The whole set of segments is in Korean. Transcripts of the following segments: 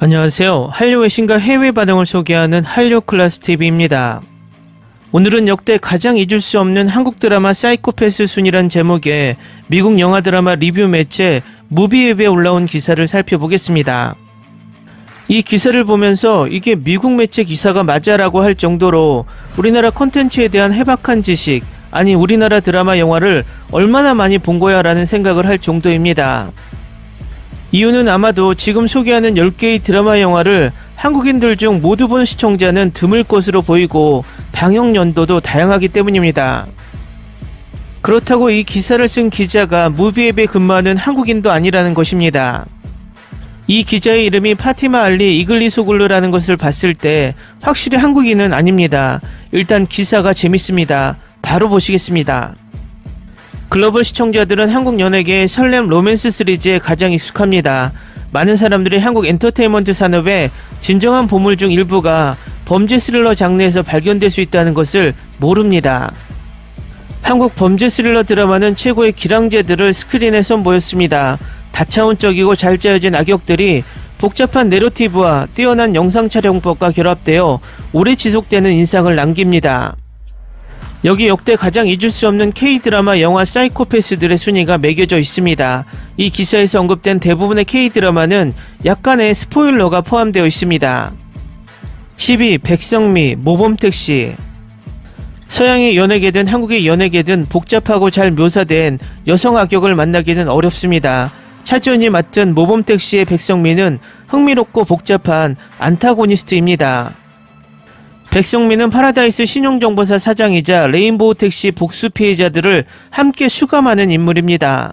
안녕하세요. 한류 외신과 해외 반응을 소개하는 한류클래스TV입니다. 오늘은 역대 가장 잊을 수 없는 한국 드라마 사이코패스 순위란 제목의 미국 영화 드라마 리뷰 매체 무비웹에 올라온 기사를 살펴보겠습니다. 이 기사를 보면서 이게 미국 매체 기사가 맞아라고 할 정도로 우리나라 콘텐츠에 대한 해박한 지식, 아니 우리나라 드라마 영화를 얼마나 많이 본 거야 라는 생각을 할 정도입니다. 이유는 아마도 지금 소개하는 10개의 드라마 영화를 한국인들 중 모두 본 시청자는 드물 것으로 보이고 방영 연도도 다양하기 때문입니다. 그렇다고 이 기사를 쓴 기자가 무비앱에 근무하는 한국인도 아니라는 것입니다. 이 기자의 이름이 파티마 알리 이글리소글루라는 것을 봤을 때 확실히 한국인은 아닙니다. 일단 기사가 재밌습니다. 바로 보시겠습니다. 글로벌 시청자들은 한국 연예계의 설렘 로맨스 시리즈에 가장 익숙합니다. 많은 사람들이 한국 엔터테인먼트 산업의 진정한 보물 중 일부가 범죄 스릴러 장르에서 발견될 수 있다는 것을 모릅니다. 한국 범죄 스릴러 드라마는 최고의 기량제들을 스크린에 선보였습니다. 다차원적이고 잘 짜여진 악역들이 복잡한 내러티브와 뛰어난 영상 촬영법과 결합되어 오래 지속되는 인상을 남깁니다. 여기 역대 가장 잊을 수 없는 K-드라마 영화 사이코패스들의 순위가 매겨져 있습니다. 이 기사에서 언급된 대부분의 K-드라마는 약간의 스포일러가 포함되어 있습니다. 10위 백성미, 모범택시. 서양의 연예계든 한국의 연예계든 복잡하고 잘 묘사된 여성 악역을 만나기는 어렵습니다. 차주연이 맡은 모범택시의 백성미는 흥미롭고 복잡한 안타고니스트입니다. 백성민은 파라다이스 신용정보사 사장이자 레인보우 택시 복수 피해자들을 함께 수감하는 인물입니다.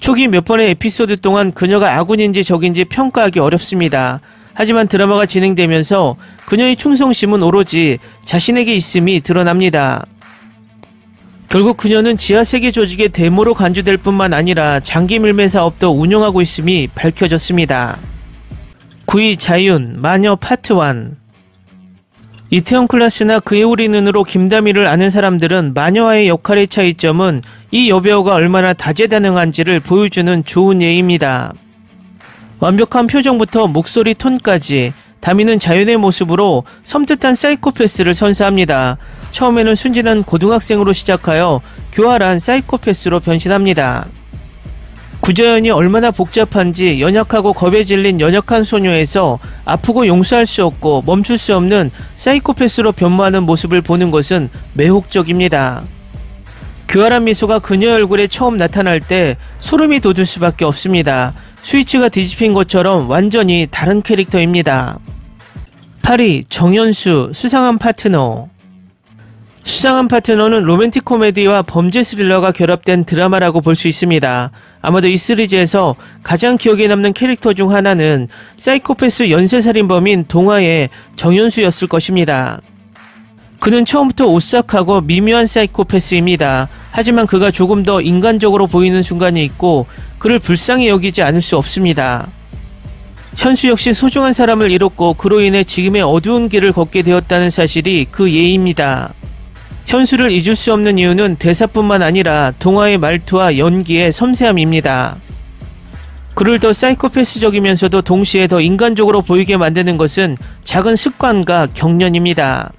초기 몇 번의 에피소드 동안 그녀가 아군인지 적인지 평가하기 어렵습니다. 하지만 드라마가 진행되면서 그녀의 충성심은 오로지 자신에게 있음이 드러납니다. 결국 그녀는 지하세계 조직의 대모로 간주될 뿐만 아니라 장기 밀매 사업도 운영하고 있음이 밝혀졌습니다. 9위 자윤, 마녀 파트 1. 이태원 클라스나 그의 우리 눈으로 김다미를 아는 사람들은 마녀와의 역할의 차이점은 이 여배우가 얼마나 다재다능한지를 보여주는 좋은 예입니다. 완벽한 표정부터 목소리 톤까지 다미는 자연의 모습으로 섬뜩한 사이코패스를 선사합니다. 처음에는 순진한 고등학생으로 시작하여 교활한 사이코패스로 변신합니다. 구자연이 얼마나 복잡한지 연약하고 겁에 질린 연약한 소녀에서 아프고 용서할 수 없고 멈출 수 없는 사이코패스로 변모하는 모습을 보는 것은 매혹적입니다. 교활한 미소가 그녀 얼굴에 처음 나타날 때 소름이 돋을 수밖에 없습니다. 스위치가 뒤집힌 것처럼 완전히 다른 캐릭터입니다. 8위 정연수, 수상한 파트너. 수상한 파트너는 로맨틱 코미디와 범죄 스릴러가 결합된 드라마라고 볼 수 있습니다. 아마도 이 시리즈에서 가장 기억에 남는 캐릭터 중 하나는 사이코패스 연쇄살인범인 동화의 정연수였을 것입니다. 그는 처음부터 오싹하고 미묘한 사이코패스입니다. 하지만 그가 조금 더 인간적으로 보이는 순간이 있고 그를 불쌍히 여기지 않을 수 없습니다. 현수 역시 소중한 사람을 잃었고 그로 인해 지금의 어두운 길을 걷게 되었다는 사실이 그 예입니다. 현수를 잊을 수 없는 이유는 대사뿐만 아니라 동화의 말투와 연기의 섬세함입니다. 그를 더 사이코패스적이면서도 동시에 더 인간적으로 보이게 만드는 것은 작은 습관과 경련입니다.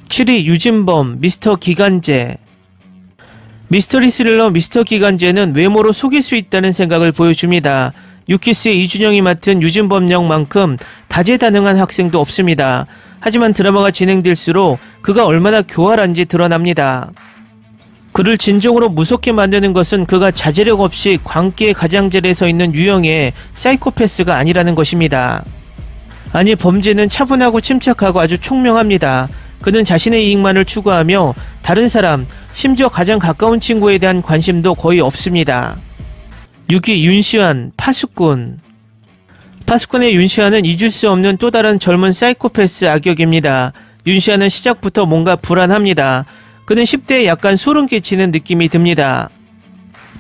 7위 유진범, 미스터 기간제. 미스터리 스릴러 미스터 기간제는 외모로 속일 수 있다는 생각을 보여줍니다. 유키스의 이준영이 맡은 유진범 역만큼 다재다능한 학생도 없습니다. 하지만 드라마가 진행될수록 그가 얼마나 교활한지 드러납니다. 그를 진정으로 무섭게 만드는 것은 그가 자제력 없이 광기의 가장자리에 서 있는 유형의 사이코패스가 아니라는 것입니다. 아니, 범죄는 차분하고 침착하고 아주 총명합니다. 그는 자신의 이익만을 추구하며 다른 사람, 심지어 가장 가까운 친구에 대한 관심도 거의 없습니다. 6위 윤시환, 파수꾼. 파수꾼의 윤시환은 잊을 수 없는 또 다른 젊은 사이코패스 악역입니다. 윤시환은 시작부터 뭔가 불안합니다. 그는 10대에 약간 소름 끼치는 느낌이 듭니다.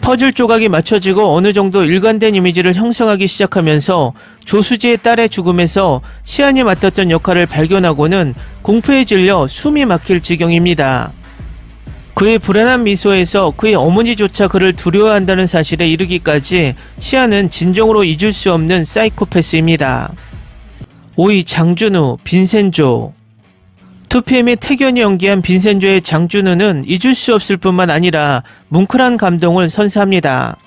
퍼즐 조각이 맞춰지고 어느 정도 일관된 이미지를 형성하기 시작하면서 조수지의 딸의 죽음에서 시안이 맡았던 역할을 발견하고는 공포에 질려 숨이 막힐 지경입니다. 그의 불안한 미소에서 그의 어머니조차 그를 두려워한다는 사실에 이르기까지 시아는 진정으로 잊을 수 없는 사이코패스입니다. 5위 장준우, 빈센조. 2PM의 태견이 연기한 빈센조의 장준우는 잊을 수 없을 뿐만 아니라 뭉클한 감동을 선사합니다.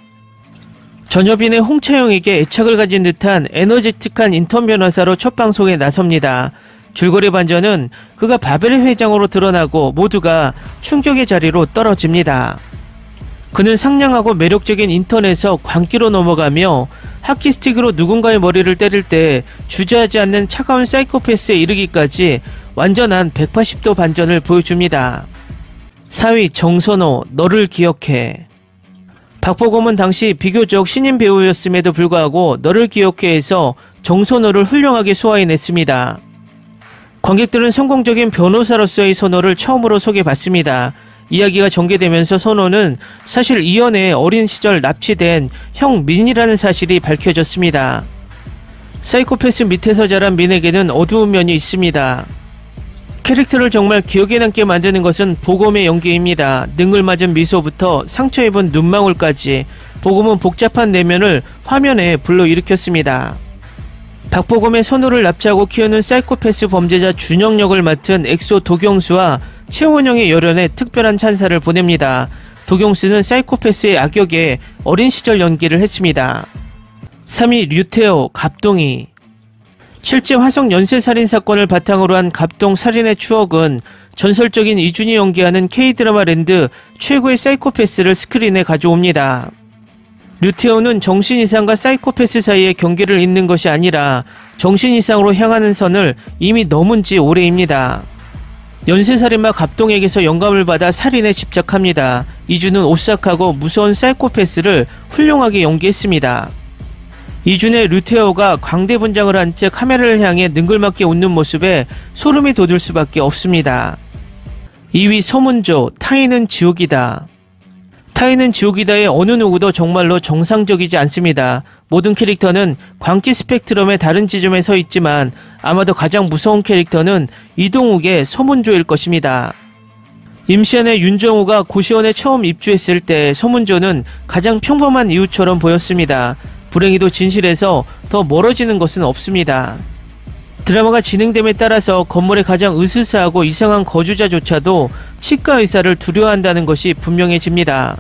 전여빈의 홍차영에게 애착을 가진 듯한 에너제틱한 인턴 변호사로 첫 방송에 나섭니다. 줄거리 반전은 그가 바벨 회장으로 드러나고 모두가 충격의 자리로 떨어집니다. 그는 상냥하고 매력적인 인턴에서 광기로 넘어가며 하키스틱으로 누군가의 머리를 때릴 때 주저하지 않는 차가운 사이코패스에 이르기까지 완전한 180도 반전을 보여줍니다. 4위 정선호, 너를 기억해. 박보검은 당시 비교적 신인 배우였음에도 불구하고 너를 기억해에서 정선호를 훌륭하게 소화해냈습니다. 관객들은 성공적인 변호사로서의 선호를 처음으로 소개받습니다. 이야기가 전개되면서 선호는 사실 이연의 어린 시절 납치된 형 민이라는 사실이 밝혀졌습니다. 사이코패스 밑에서 자란 민에게는 어두운 면이 있습니다. 캐릭터를 정말 기억에 남게 만드는 것은 보검의 연기입니다. 능을맞은 미소부터 상처 입은 눈망울까지 보검은 복잡한 내면을 화면에 불러일으켰습니다. 박보검의 선호를 납치하고 키우는 사이코패스 범죄자 준영 역을 맡은 엑소 도경수와 최원영의 열연에 특별한 찬사를 보냅니다. 도경수는 사이코패스의 악역에 어린 시절 연기를 했습니다. 3위 류태호, 갑동이. 실제 화성 연쇄살인 사건을 바탕으로 한 갑동 살인의 추억은 전설적인 이준이 연기하는 K드라마 랜드 최고의 사이코패스를 스크린에 가져옵니다. 류태호는 정신 이상과 사이코패스 사이의 경계를 잇는 것이 아니라 정신 이상으로 향하는 선을 이미 넘은 지 오래입니다. 연쇄살인마 갑동에게서 영감을 받아 살인에 집착합니다. 이준은 오싹하고 무서운 사이코패스를 훌륭하게 연기했습니다. 이준의 류태호가 광대 분장을 한 채 카메라를 향해 능글맞게 웃는 모습에 소름이 돋을 수밖에 없습니다. 2위 서문조, 타인은 지옥이다. 타인은 지옥이다의 어느 누구도 정말로 정상적이지 않습니다. 모든 캐릭터는 광기 스펙트럼의 다른 지점에 서 있지만 아마도 가장 무서운 캐릭터는 이동욱의 서문조일 것입니다. 임시완의 윤정우가 고시원에 처음 입주했을 때 서문조는 가장 평범한 이웃처럼 보였습니다. 불행히도 진실에서 더 멀어지는 것은 없습니다. 드라마가 진행됨에 따라서 건물의 가장 으스스하고 이상한 거주자조차도 치과 의사를 두려워한다는 것이 분명해집니다.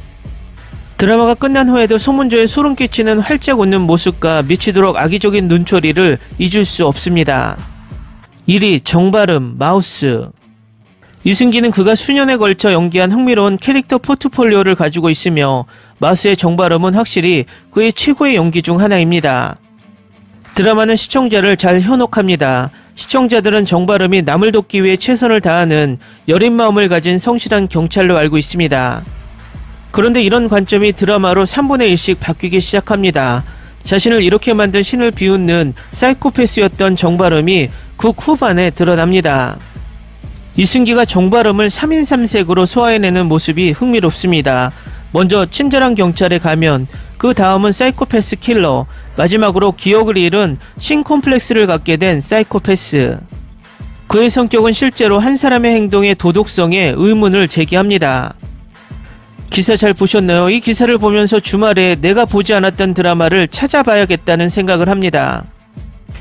드라마가 끝난 후에도 서문조의 소름 끼치는 활짝 웃는 모습과 미치도록 악의적인 눈초리를 잊을 수 없습니다. 1위 정바름, 마우스. 이승기는 그가 수년에 걸쳐 연기한 흥미로운 캐릭터 포트폴리오를 가지고 있으며 마우스의 정바름은 확실히 그의 최고의 연기 중 하나입니다. 드라마는 시청자를 잘 현혹합니다. 시청자들은 정바름이 남을 돕기 위해 최선을 다하는 여린 마음을 가진 성실한 경찰로 알고 있습니다. 그런데 이런 관점이 드라마로 3분의 1씩 바뀌기 시작합니다. 자신을 이렇게 만든 신을 비웃는 사이코패스였던 정바름이 극 후반에 드러납니다. 이승기가 정바름을 3인 3색으로 소화해내는 모습이 흥미롭습니다. 먼저 친절한 경찰에 가면 그 다음은 사이코패스 킬러, 마지막으로 기억을 잃은 신콤플렉스를 갖게 된 사이코패스. 그의 성격은 실제로 한 사람의 행동의 도덕성에 의문을 제기합니다. 기사 잘 보셨나요? 이 기사를 보면서 주말에 내가 보지 않았던 드라마를 찾아봐야겠다는 생각을 합니다.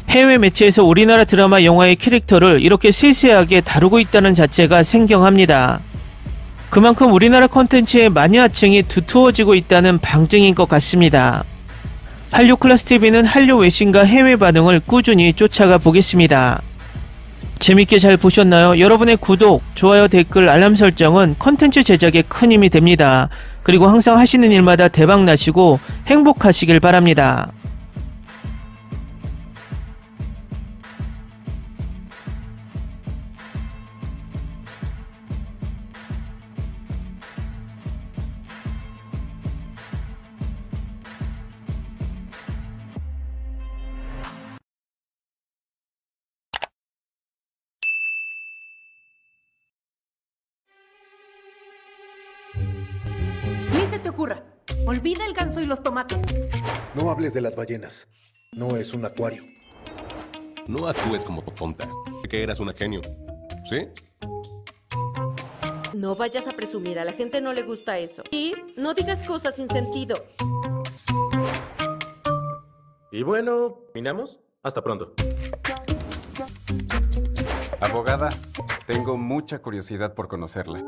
해외 매체에서 우리나라 드라마 영화의 캐릭터를 이렇게 세세하게 다루고 있다는 자체가 생경합니다. 그만큼 우리나라 콘텐츠의 마니아층이 두터워지고 있다는 방증인 것 같습니다. 한류클래스TV는 한류 외신과 해외 반응을 꾸준히 쫓아가 보겠습니다. 재밌게 잘 보셨나요? 여러분의 구독, 좋아요, 댓글, 알람 설정은 콘텐츠 제작에 큰 힘이 됩니다. 그리고 항상 하시는 일마다 대박 나시고 행복하시길 바랍니다. Ni se te ocurra. Olvida el ganso y los tomates. No hables de las ballenas. No es un acuario. No actúes como tonta. Que eras una genio. ¿Sí? No vayas a presumir, a la gente no le gusta eso. Y no digas cosas sin sentido. Y bueno, ¿terminamos? Hasta pronto. Abogada, tengo mucha curiosidad por conocerla.